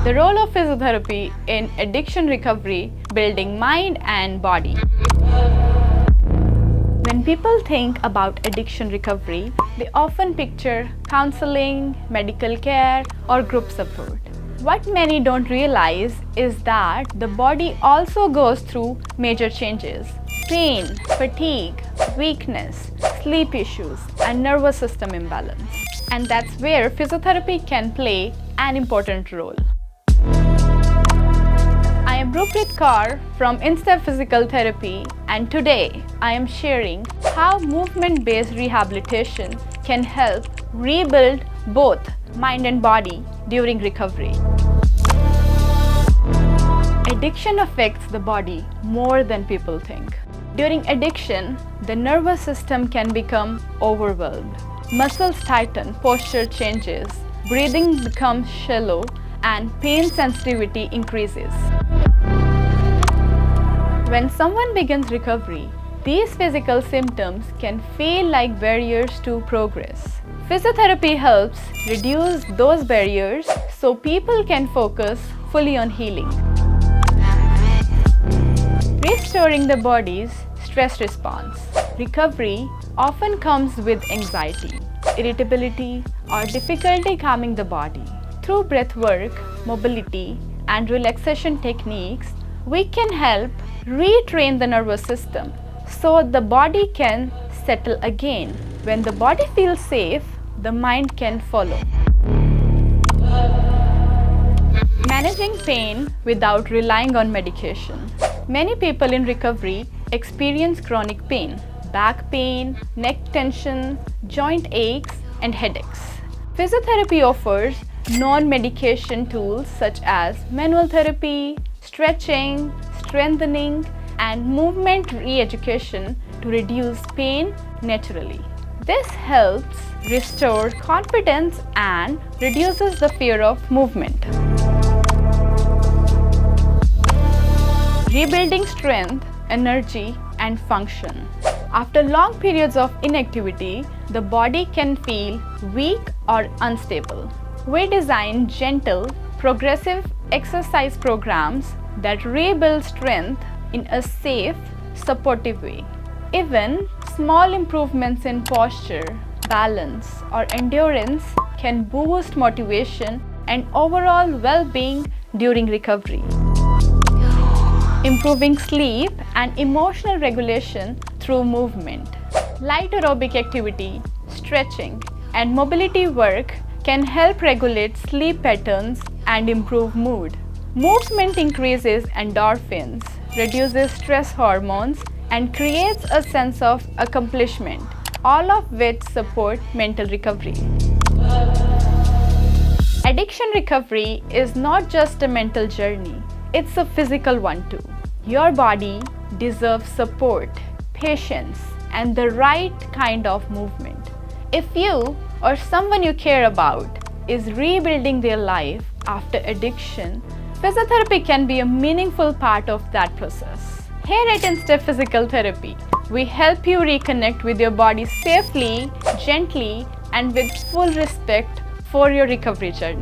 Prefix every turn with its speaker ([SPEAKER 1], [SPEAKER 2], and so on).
[SPEAKER 1] The role of physiotherapy in addiction recovery, building mind and body. When people think about addiction recovery, they often picture counseling, medical care, or group support. What many don't realize is that the body also goes through major changes: pain, fatigue, weakness, sleep issues, and nervous system imbalance. And that's where physiotherapy can play an important role. I am Ruprit Kaur from Insta Physical Therapy, and today I am sharing how movement-based rehabilitation can help rebuild both mind and body during recovery. Addiction affects the body more than people think. During addiction, the nervous system can become overwhelmed. Muscles tighten, posture changes, breathing becomes shallow, and pain sensitivity increases. When someone begins recovery, these physical symptoms can feel like barriers to progress. Physiotherapy helps reduce those barriers so people can focus fully on healing. Restoring the body's stress response. Recovery often comes with anxiety, irritability, or difficulty calming the body. Through breath work, mobility, and relaxation techniques, we can help retrain the nervous system so the body can settle again. When the body feels safe, the mind can follow. Managing pain without relying on medication. Many people in recovery experience chronic pain, back pain, neck tension, joint aches, and headaches. Physiotherapy offers non-medication tools such as manual therapy, stretching, strengthening, and movement re-education to reduce pain naturally. This helps restore confidence and reduces the fear of movement. Rebuilding strength, energy, and function. After long periods of inactivity, the body can feel weak or unstable. We design gentle, progressive exercise programs that rebuild strength in a safe, supportive way. Even small improvements in posture, balance, or endurance can boost motivation and overall well-being during recovery. Improving sleep and emotional regulation through movement. Light aerobic activity, stretching, and mobility work can help regulate sleep patterns and improve mood. Movement increases endorphins, reduces stress hormones, and creates a sense of accomplishment, all of which support mental recovery. Addiction recovery is not just a mental journey, it's a physical one too. Your body deserves support, patience, and the right kind of movement. If you or someone you care about is rebuilding their life after addiction, physiotherapy can be a meaningful part of that process. Here at Insta Physical Therapy, we help you reconnect with your body safely, gently, and with full respect for your recovery journey.